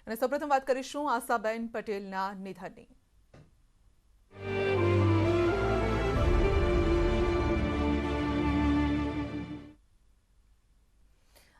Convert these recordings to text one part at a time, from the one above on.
અને સૌપ્રથમ વાત કરીશું આશાબેન પટેલના નિધનની।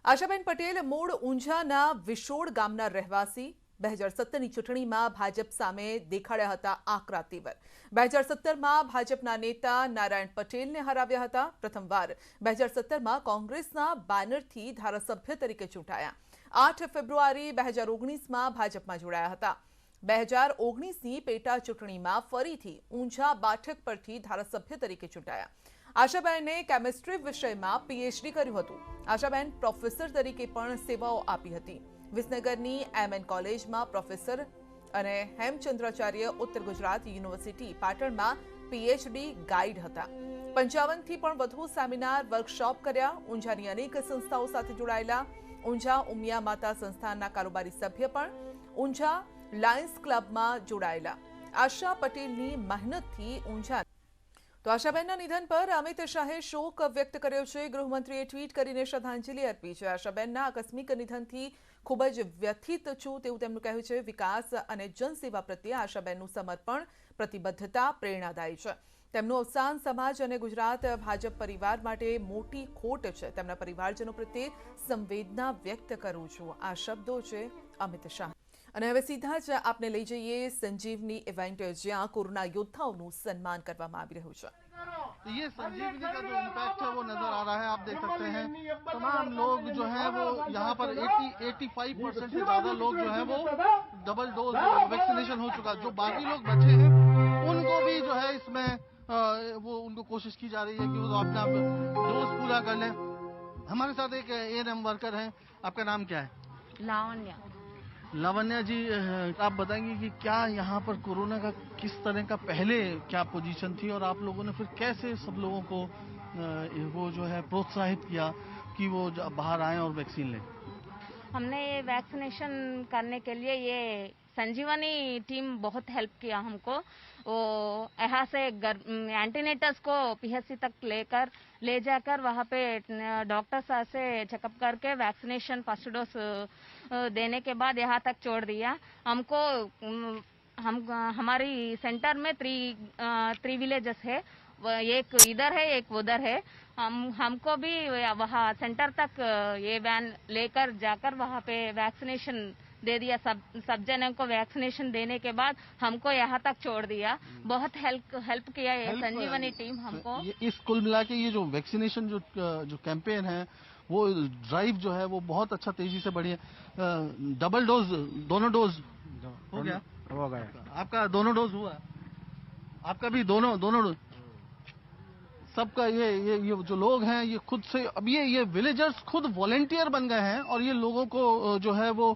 આશાબેન પટેલ મૂળ ઊંઝાના વિશોડ ગામના રહેવાસી 2017ની ચૂંટણીમાં ભાજપ સામે દેખાડ્યા હતા આકરા તેવર। 2017માં ભાજપના નેતા નારાયણ પટેલને હરાવ્યા હતા। પ્રથમવાર 2017માં કોંગ્રેસના બેનરથી ધારાસભ્ય તરીકે ચૂંટાયા। 8 ફેબ્રુઆરી 2019માં ભાજપમાં જોડાયા હતા। 2019ની પેટા ચૂંટણીમાં ફરીથી ઊંઝા બેઠક પરથી ધારાસભ્ય તરીકે ચૂંટાયા। આશાબેને કેમિસ્ટ્રી વિષયમાં પીએચડી કર્યું હતું। આશાબેન પ્રોફેસર તરીકે પણ સેવાઓ આપી હતી। વિસનગરની એમએન કોલેજમાં પ્રોફેસર અને હેમચંદ્રાચાર્ય ઉત્તર ગુજરાત યુનિવર્સિટી પાટણમાં પીએચડી ગાઈડ હતા। 55થી પણ વધુ સેમિનાર વર્કશોપ કર્યા। ઊંઝાની અનેક સંસ્થાઓ સાથે જોડાયેલા। ઊંઝા ઉમિયા માતા સંસ્થાનના કારોબારી સભ્ય પણ। ઊંઝા લાયન્સ ક્લબમાં જોડાયેલા। આશા પટેલની મહેનતથી ઊંઝા તો આશાબેનના નિધન પર અમિત શાહે શોક વ્યક્ત કર્યો છે। ગૃહમંત્રીએ ટ્વીટ કરીને શ્રદ્ધાંજલિ અર્પી છે। આશાબેનના આકસ્મિક નિધનથી ખૂબ જ વ્યથિત છું તેવું તેમનું કહેવું છે। વિકાસ અને જનસેવા પ્રત્યે આશાબેનનું સમર્પણ પ્રતિબદ્ધતા પ્રેરણાદાયી છે। તેમનું અવસાન સમાજ અને ગુજરાત ભાજપ પરિવાર માટે મોટી ખોટ છે। તેમના પરિવારજનો પ્રત્યે સંવેદના વ્યક્ત કરું છું। આ શબ્દો છે અમિત શાહ। અને હવે સીધા જ આપને લઈ જઈએ સંજીવની ઇવેન્ટ જ્યાં કોરોના યોદ્ધાઓનું સન્માન કરવામાં આવી રહ્યું છે। ये संजीवनी का जो इम्पैक्ट है वो नजर आ रहा है। आप देख सकते हैं तमाम लोग जो है वो यहाँ पर 85% से ज्यादा लोग जो है वो डबल डोज वैक्सीनेशन हो चुका। जो बाकी लोग बचे हैं उनको भी जो है इसमें वो उनको कोशिश की जा रही है कि वो अपना डोज पूरा कर लें। हमारे साथ एक एएनएम वर्कर हैं। आपका नाम क्या है? लावण्या। लावण्या जी, आप बताएंगे कि क्या यहाँ पर कोरोना का किस तरह का पहले क्या पोजीशन थी और आप लोगों ने फिर कैसे सब लोगों को वो जो है प्रोत्साहित किया कि वो बाहर आए और वैक्सीन लें? हमने ये वैक्सीनेशन करने के लिए ये संजीवनी टीम बहुत हेल्प किया हमको। वो यहाँ से एंटीनेटर्स को पीएचसी तक ले जाकर वहाँ पे डॉक्टर से चेकअप करके वैक्सीनेशन फर्स्ट डोज देने के बाद यहाँ तक छोड़ दिया हमको। हमारी सेंटर में थ्री विलेजेस है। एक इधर है एक उधर है। हमको भी वहाँ सेंटर तक ये वैन लेकर जाकर वहाँ पे वैक्सीनेशन दे दिया। सब जनों को वैक्सीनेशन देने के बाद हमको यहाँ तक छोड़ दिया। बहुत हेल्प किया ये संजीवनी टीम हमको। इस कुल मिला के ये जो वैक्सीनेशन जो कैंपेन है वो ड्राइव जो है वो बहुत अच्छा तेजी से बढ़ी है। डबल डोज दोनों डोज हो गया? हो गया। आपका दोनों डोज हुआ? आपका भी दोनों डोज? सबका ये जो लोग हैं ये खुद से अब ये विलेजर्स खुद वॉलेंटियर बन गए हैं और ये लोगों को जो है वो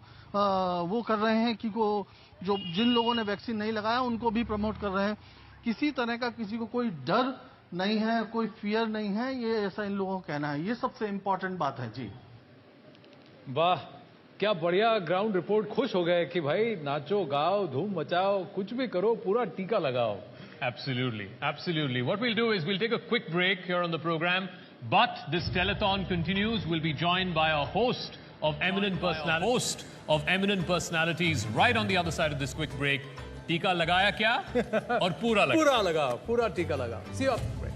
कर रहे हैं कि जो जिन लोगों ने वैक्सीन नहीं लगाया उनको भी प्रमोट कर रहे हैं। किसी तरह का किसी को कोई डर नहीं है, कोई फियर नहीं है, ये ऐसा इन लोगों का कहना है। ये सबसे इम्पोर्टेंट बात है जी। वाह, क्या बढ़िया ग्राउंड रिपोर्ट। खुश हो गए कि भाई नाचो गाओ धूम मचाओ कुछ भी करो पूरा टीका लगाओ। Absolutely, absolutely. What we'll do is we'll take a quick break here on the program, but this telethon continues. We'll be joined by a host of eminent personalities right on the other side of this quick break. टीका लगाया क्या और पूरा लगा? पूरा लगाओ, पूरा टीका लगाओ। See you after the break.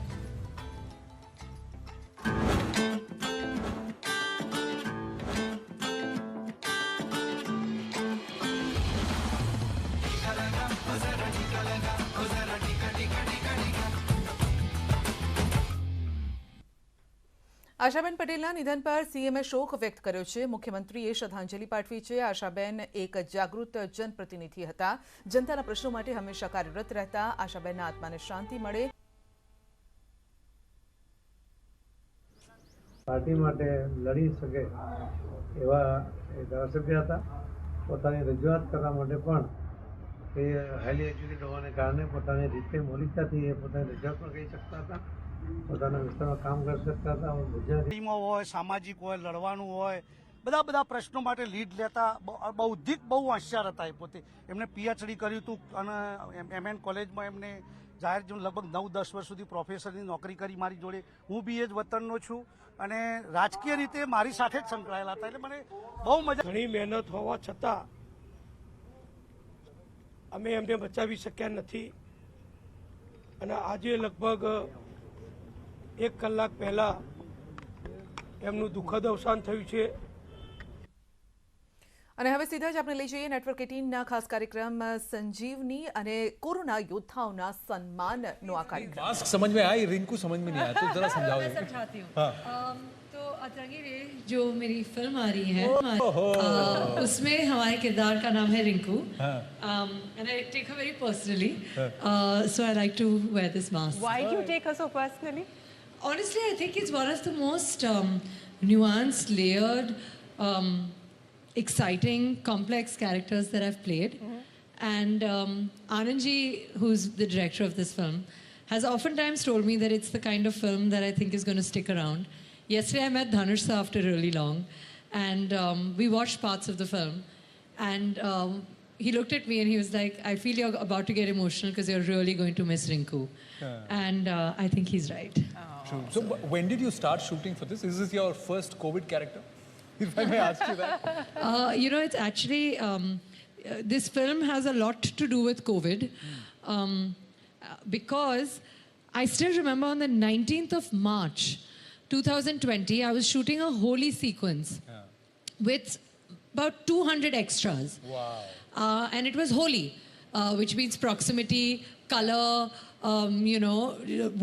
Ashaben પટેલના નિધન પર સીએમએ શોક વ્યક્ત કર્યો છે। મુખ્યમંત્રીએ શ્રદ્ધાંજલિ પાઠવી છે। આશાબેન એક જાગૃત જનપ્રતિનિધિ હતા। જનતાના પ્રશ્નો માટે હંમેશા કાર્યરત રહેતા। આશાબેનના આત્માને શાંતિ મળે। પાર્ટી માટે લડી શકે એવા ધારાસભ્ય હતા। પોતાની રજૂઆત કરવા માટે પણ એ હાઈલી એજ્યુકેટેડ હોવાને કારણે પોતાની રીતે મૌલિકતાથી એ પોતાની રજૂઆત પણ કરી શકતા હતા। પોતાના વિસ્તારમાં કામ કરી શકતા હતા। ગુજરાતીમાં હોય, સામાજિક હોય, લડવાનું હોય, બધા પ્રશ્નો માટે લીડ લેતા બૌદ્ધિક બહુ હોશિયાર હતા। એ પોતે એમને પીએચડી કર્યું હતું અને એમએન કોલેજમાં એમને જાહેર જીવન લગભગ 9-10 વર્ષ સુધી પ્રોફેસરની નોકરી કરી મારી જોડે। હું બી એ જ વતનનો છું અને રાજકીય રીતે મારી સાથે જ સંકળાયેલા હતા। એટલે મને બહુ મજા। ઘણી મહેનત હોવા છતાં અમે એમને બચાવી શક્યા નથી અને આજે લગભગ 1 કલાક પહેલાં એમનું દુઃખદ અવસાન થયું છે. અને હવે સીધા જ આપણે લઈ જઈએ નેટવર્ક 18ના ખાસ કાર્યક્રમ સંજીવની અને કોરોના યોદ્ધાઓના સન્માનનો આ કાર્યક્રम. मास्क समझ में आई, रिंकू समझ में नहीं आया, तो जरा समझाओ. मैं समझाती हूँ. तो अतरंगी रे जो मेरी फिल्म आ रही है उसमें हमारे किरदार का नाम है Rinku and I take her very personally so I like to wear this mask. Why do you take her so personally? Honestly, I think it's one of the most nuanced, layered, exciting, complex characters that I've played. And Anandji, who's the director of this film, has oftentimes told me that it's the kind of film that I think is going to stick around. Yesterday I met Dhanush sir after really long, and we watched parts of the film, and he looked at me and he was like, I feel you're about to get emotional because you're really going to miss Rinku. And I think he's right. True. So when did you start shooting for this? Is this your first COVID character? If I may ask you that. You know, it's actually, this film has a lot to do with COVID. Because I still remember on the 19th of March, 2020, I was shooting a holy sequence with about 200 extras. Wow. And it was holy, which means proximity, color, you know,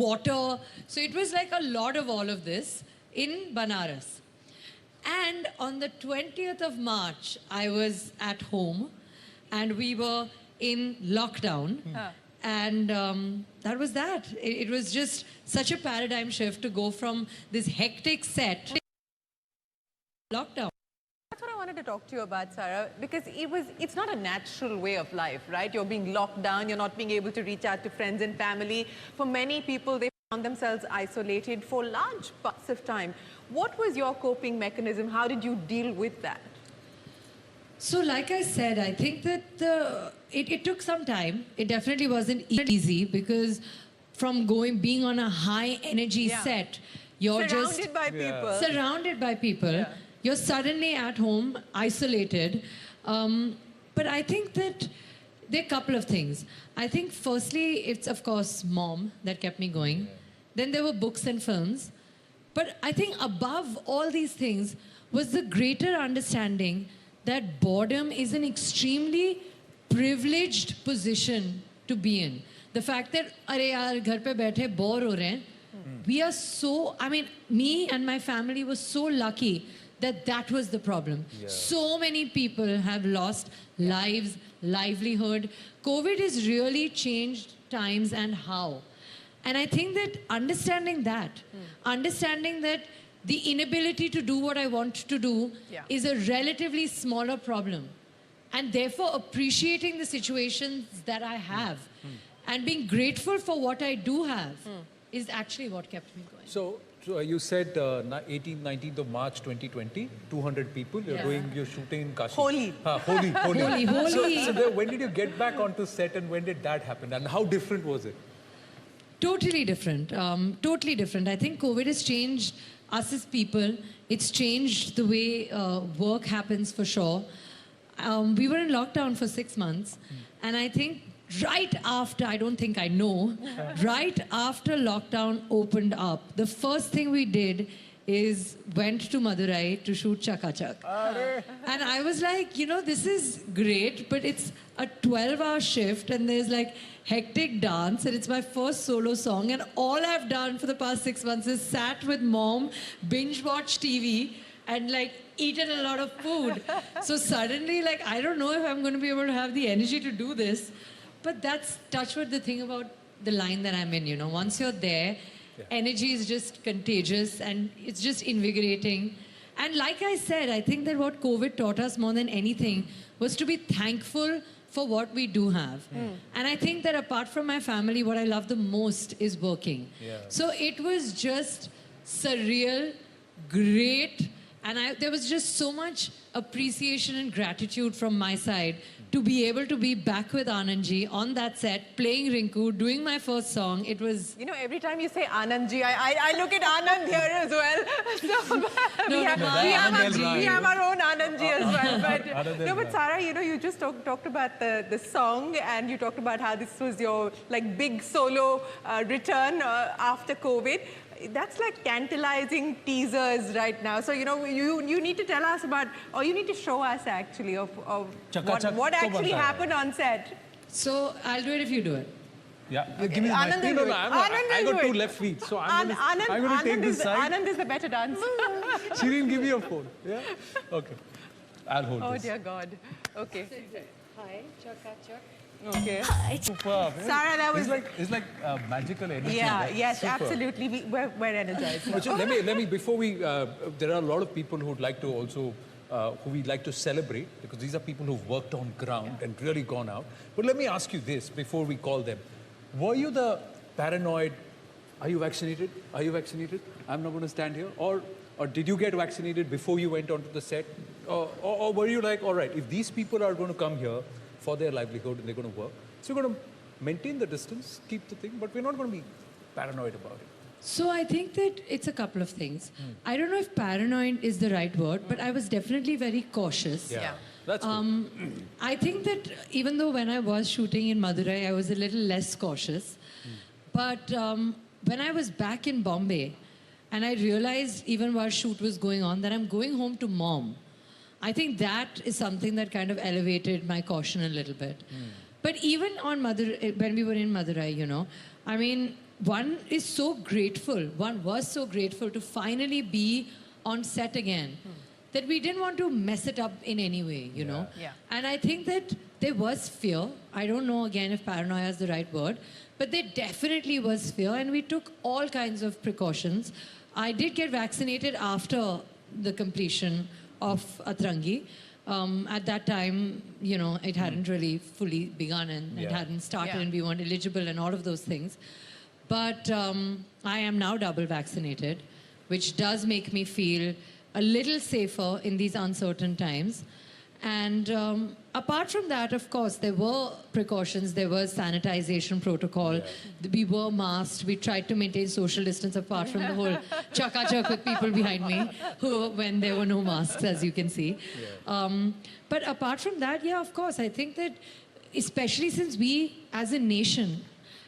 water. So it was like a lot of all of this in Banaras. And on the 20th of March, I was at home and we were in lockdown. And that was that. It was just such a paradigm shift to go from this hectic set to lockdown. That's what I wanted to talk to you about, Sarah, because it's not a natural way of life, right? You're being locked down, you're not being able to reach out to friends and family. For many people, they found themselves isolated for large parts of time. What was your coping mechanism? How did you deal with that? So like I said, I think that it took some time. It definitely wasn't easy because from being on a high energy set, you're Surrounded by people. surrounded by people. You're suddenly at home, isolated. But I think that there are a couple of things. I think firstly, it's of course mom that kept me going. Then there were books and films. But I think above all these things was the greater understanding that boredom is an extremely privileged position to be in. The fact that, "Arey yaar, ghar pe baithe bore ho rahe hain," we are so, I mean, me and my family were so lucky that was the problem. So many people have lost lives, livelihood. COVID has really changed times and how. And I think that understanding that the inability to do what I want to do is a relatively smaller problem. And therefore appreciating the situations that I have and being grateful for what I do have is actually what kept me going. So you said 19th of March 2020, 200 people. You're shooting in Kashi. Holy. Holy. Holy. So when did you get back onto set and when did that happen? And how different was it? Totally different. Totally different. I think COVID has changed us as people. It's changed the way work happens for sure. We were in lockdown for 6 months. And I think right after, I don't think I know, right after lockdown opened up, the first thing we did is went to Madurai to shoot Chaka Chak. And I was like, you know, this is great, but it's a 12-hour shift and there's like hectic dance and it's my first solo song and all I've done for the past 6 months is sat with mom, binge watch TV and like eaten a lot of food. So suddenly, like, I don't know if I'm going to be able to have the energy to do this. But that's touchwood the thing about the line that I'm in, you know. Once you're there, energy is just contagious and it's just invigorating. And like I said, I think that what COVID taught us more than anything was to be thankful for what we do have. And I think that apart from my family, what I love the most is working. So it was just surreal, great, And there was just so much appreciation and gratitude from my side to be able to be back with Anandji on that set, playing Rinku, doing my first song. It was... You know, every time you say Anandji, I look at Anand here as well. So, we have our own Anandji as well. But, no, but Sarah, you know, you just talked about the song, and you talked about how this was your like big solo return after COVID. That's like tantalizing teasers right now. So, you know, you need to tell us about, or you need to show us actually of what actually happened on set. So, I'll do it if you do it. Yeah. Okay. Give me my Anand no, I got two left feet, so I'm going to take this side. Anand is the better dancer. Shireen, give me your phone. Yeah? Okay. I'll hold this. Oh, dear God. Okay. Hi, Chaka Chak. Okay. Superb. Sarah, that was... It's like magical energy. Yeah, right? yes, Superb. absolutely. We're energized. But let me, before we, there are a lot of people who would like to also, who we'd like to celebrate, because these are people who've worked on ground and really gone out. But let me ask you this before we call them. Were you the paranoid, are you vaccinated? Are you vaccinated? I'm not going to stand here. Or did you get vaccinated before you went onto the set? Or were you like, all right, if these people are going to come here for their livelihood and they're going to work, so you're going to maintain the distance, keep the thing, but we're not going to be paranoid about it. So I think that it's a couple of things. I don't know if paranoid is the right word, but I was definitely very cautious. Yeah. That's good. I think that even though when I was shooting in Madurai, I was a little less cautious. But when I was back in Bombay, and I realized even while shoot was going on that I'm going home to mom, I think that is something that kind of elevated my caution a little bit. But even on when we were in Madurai, you know, I mean, one is so grateful, one was so grateful to finally be on set again, that we didn't want to mess it up in any way, you know. Yeah. And I think that there was fear. I don't know, again, if paranoia is the right word, but there definitely was fear, and we took all kinds of precautions. I did get vaccinated after the completion of Atrangi. At that time, you know, it hadn't really fully begun, and it hadn't started, and we weren't eligible and all of those things. But I am now double vaccinated, which does make me feel a little safer in these uncertain times. And apart from that, of course, there were precautions. There was sanitization protocol. We were masked. We tried to maintain social distance apart from the whole chaka-chak with people behind me when there were no masks, as you can see. But apart from that, yeah, of course, I think that especially since we as a nation,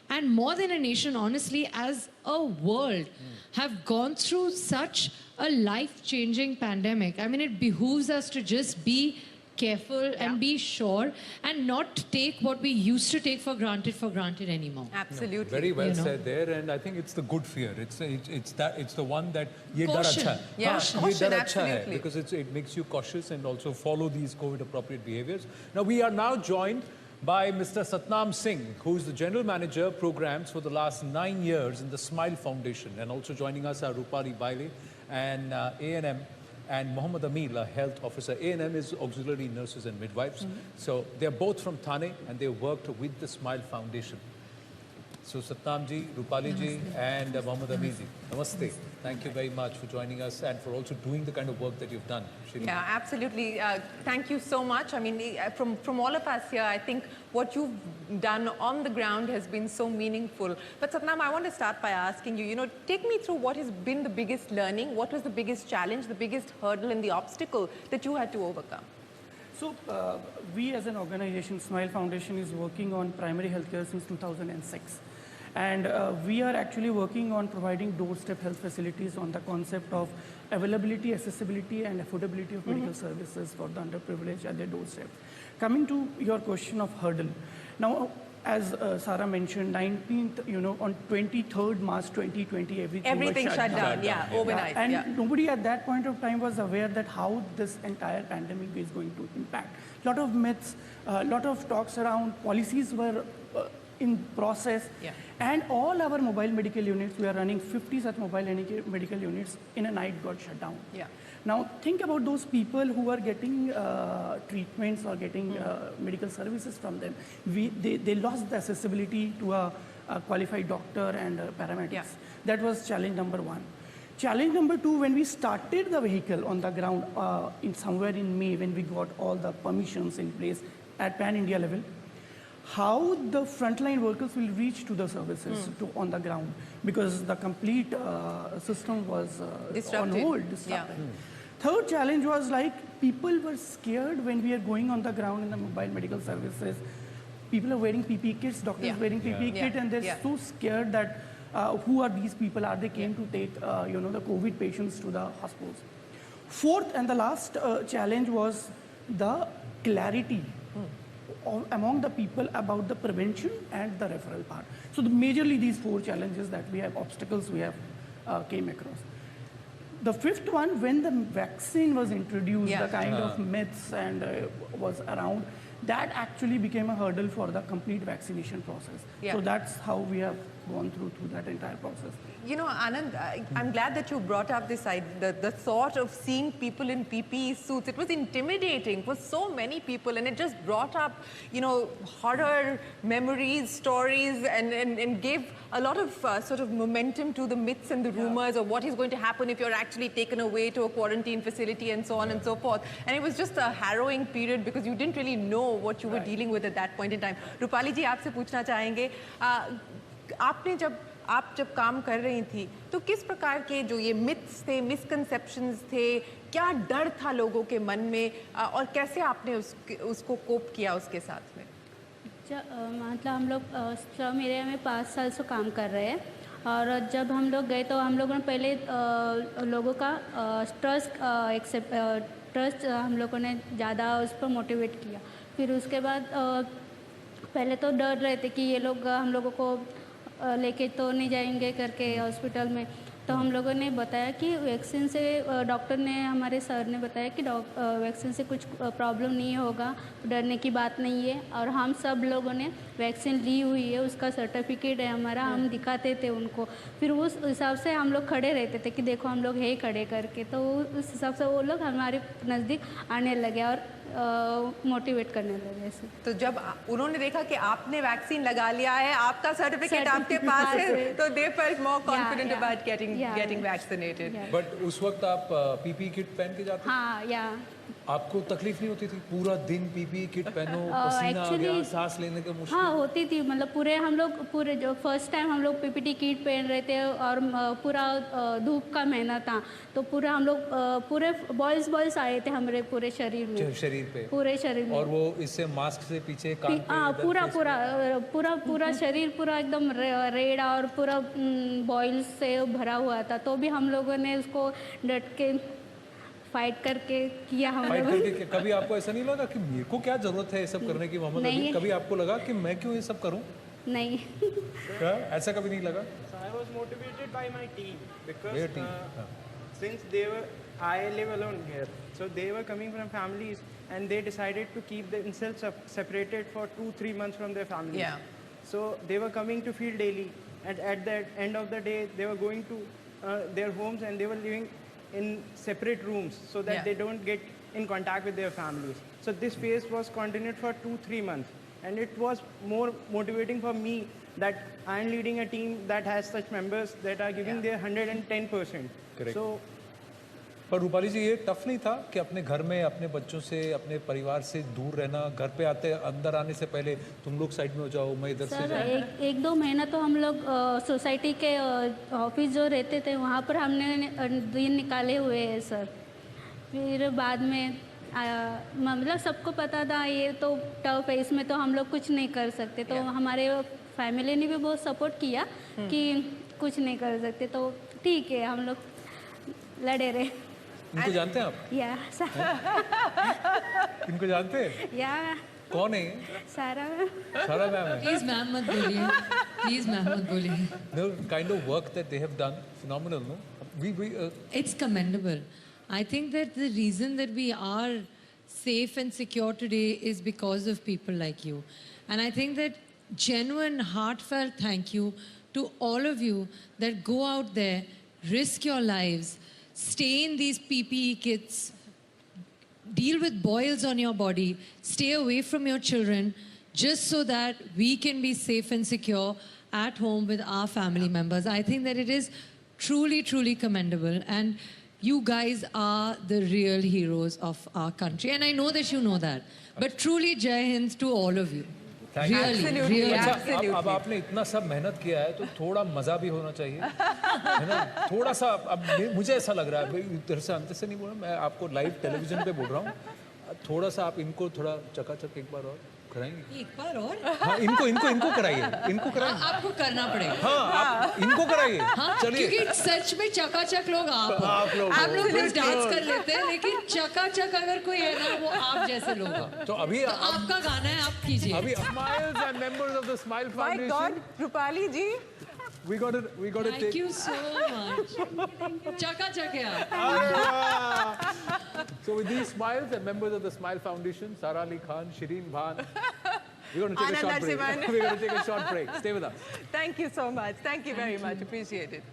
and more than a nation, honestly, as a world, have gone through such a life-changing pandemic. I mean, it behooves us to just be careful and be sure and not take what we used to take for granted anymore. Absolutely. No, very well said there, and I think it's the good fear. It's the one that ye dar Caution. acha hai. Yeah, Ye dar caution, acha hai, absolutely. because it makes you cautious and also follow these COVID-appropriate behaviors. Now we are now joined by Mr. Satnam Singh, who is the General Manager Programs for the last 9 years in the Smile Foundation, and also joining us are Rupali Baile and A&M, and Mohammad Amil, a health officer. A&M is Auxiliary Nurses and Midwives. So they're both from Thane, and they worked with the Smile Foundation. So Satnam ji, Rupali ji, and Mohammad Amil ji, namaste. Thank you very much for joining us and for also doing the kind of work that you've done. Shireen. Yeah, absolutely. Thank you so much. I mean, from all of us here, I think what you've done on the ground has been so meaningful. But Satnam, I want to start by asking you, you know, take me through what has been the biggest learning, what was the biggest challenge, the biggest hurdle and the obstacle that you had to overcome? So, we as an organization, Smile Foundation is working on primary healthcare since 2006. And we are actually working on providing doorstep health facilities on the concept of availability, accessibility, and affordability of medical services for the underprivileged at their doorstep. Coming to your question of hurdle. Now, as Sarah mentioned, 19th, you know, on 23rd March 2020, everything was shut down. Yeah, overnight. And nobody at that point of time was aware that how this entire pandemic is going to impact. A lot of myths, a lot of talks around, policies were in process. And all our mobile medical units, we are running 50 such mobile medical units in a night got shut down. Now, think about those people who are getting treatments or getting medical services from them. They lost the accessibility to a qualified doctor and paramedics. That was challenge number one. Challenge number 2, when we started the vehicle on the ground in somewhere in May, when we got all the permissions in place at pan-India level, how the frontline workers will reach to the services on the ground, because the complete system was on hold, disrupted. Third challenge was like people were scared when we are going on the ground in the mobile medical services. People are wearing PPE kits, doctors wearing PPE kit, and they're so scared that who are these people? Are they came to take the COVID patients to the hospitals? Fourth and the last challenge was the clarity among the people about the prevention and the referral part. So majorly these 4 challenges that we have, obstacles we have came across. The fifth one, when the vaccine was introduced, the kind of myths and was around, that actually became a hurdle for the complete vaccination process. So that's how we have gone through that entire process. You know, Anand, I'm glad that you brought up this idea, the thought of seeing people in PPE suits. It was intimidating for so many people, and it just brought up, horror memories, stories, and gave a lot of sort of momentum to the myths and the rumors of what is going to happen if you're actually taken away to a quarantine facility and so on and so forth. And it was just a harrowing period because you didn't really know what you were dealing with at that point in time. Rupali ji, आपसे पूछना चाहेंगे, आप जब काम कर रही थी तो किस प्रकार के जो ये मिथ्स थे, मिसकंसेप्शंस थे, क्या डर था लोगों के मन में, और कैसे आपने उसको कोप किया उसके साथ में? मतलब हम लोग श्रम एरिया में 5 साल से काम कर रहे हैं, और जब हम लोग गए तो हम लोगों ने पहले लोगों का ट्रस्ट हम लोगों ने ज़्यादा उस पर मोटिवेट किया। फिर उसके बाद पहले तो डर रहे थे कि ये लोग हम लोगों को लेके तो नहीं जाएंगे करके हॉस्पिटल में। तो हम लोगों ने बताया कि वैक्सीन से, डॉक्टर ने, हमारे सर ने बताया कि वैक्सीन से कुछ प्रॉब्लम नहीं होगा, डरने की बात नहीं है। और हम सब लोगों ने वैक्सीन ली हुई है, उसका सर्टिफिकेट है हमारा, हम दिखाते थे उनको। फिर उस हिसाब से हम लोग खड़े रहते थे कि देखो हम लोग है खड़े करके, तो उस हिसाब से वो लोग हमारे नज़दीक आने लगे और मोटिवेट करने लगे। तो जब उन्होंने देखा कि आपने वैक्सीन लगा लिया है, आपका सर्टिफिकेट आपके पास है, तो they felt more confident about getting vaccinated. But उस वक्त आप पीपीई किट पहन के जाते? हाँ, आपको तकलीफ नहीं होती थी? पूरा दिन पीपीई किट पहनो, पसीना आ गया, सांस लेने का मुश्किल? हाँ होती थी, मतलब हम लोग जो फर्स्ट टाइम हम लोग पीपीटी किट पहन रहे थे और पूरा धूप का महीना था, तो पूरा हम लोग पूरे बॉल्स आए थे हमारे पूरे शरीर में, पूरे शरीर में। और वो इससे मास्क से पीछे कान पे पूरा शरीर पूरा एकदम रेड और पूरा बॉइल्स से भरा हुआ था। तो भी हम लोगों ने उसको डट के फाइट करके किया। कभी आपको ऐसा नहीं लगा कि मेरे को क्या जरूरत है ये सब करने की मोहम्मद अली? कभी आपको लगा कि मैं क्यों ये सब करूं? नहीं। क्या ऐसा कभी नहीं लगा? I was motivated by my team because since I live alone here, so they were coming from families and they decided to keep themselves separated for 2-3 months from their families. So they were coming to field daily, and at the end of the day they were going to their homes and they were living in separate rooms so that they don't get in contact with their families. So this phase was continued for 2-3 months, and it was more motivating for me that I am leading a team that has such members that are giving their 110%. Correct. So, पर रूपाली जी, ये tough नहीं था कि अपने घर में अपने बच्चों से, अपने परिवार से दूर रहना? घर पे अंदर आने से पहले तुम लोग साइड में हो जाओ, मैं इधर से जाऊँ। 1-2 महीना तो हम लोग सोसाइटी के ऑफिस जो रहते थे वहाँ पर हमने दिन निकाले हुए हैं सर। फिर बाद में मतलब सबको पता था ये तो टफ है, इसमें तो हम लोग कुछ नहीं कर सकते। तो हमारे फैमिली ने भी बहुत सपोर्ट किया कि कुछ नहीं कर सकते, तो ठीक है हम लोग लड़े रहे। इनको जानते हैं आप? इनको जानते हैं? कौन है? सारा मैम है। Please मैम मत बोलिए, प्लीज मैम मत बोलिए। The kind of work that they have done, phenomenal, no? It's commendable. I think that the reason that we are safe and secure today is because of people like you. And I think that genuine, heartfelt thank you to all of you that go out there, risk your lives, stay in these PPE kits, deal with boils on your body, stay away from your children, just so that we can be safe and secure at home with our family members. I think that it is truly, truly commendable. And you guys are the real heroes of our country. And I know that you know that. But truly, Jai Hind to all of you. Really, really. अच्छा, अब आपने इतना सब मेहनत किया है तो थोड़ा मजा भी होना चाहिए, है ना? थोड़ा सा अब मुझे ऐसा लग रहा है, भाई इधर से अंत से नहीं बोल रहा, मैं आपको लाइव टेलीविजन पे बोल रहा हूँ, थोड़ा सा आप इनको थोड़ा चकाचक एक बार और कराएंगे? एक बार और? हाँ, इनको कराइए, इनको कराइए। आपको करना पड़ेगा। हाँ, आप इनको कराइए। हाँ, चलिए। क्योंकि सच में चकाचक लोग आप हो। आप लोग बस डांस कर लेते हैं, लेकिन चकाचक अगर कोई है ना, वो आप जैसे लोग हो। तो अभी आपका गाना है, आप कीजिए। अभी Smiles and members of the Smile Foundation. My God, Rupali ji. We got to take. Thank you so much. Chakachak hai aap. So with these smiles and members of the Smile Foundation, Sara Ali Khan, Shireen Bhan, we're going to take a short break. We're going to take a short break. Stay with us. Thank you so much. Thank you very much. Appreciate it.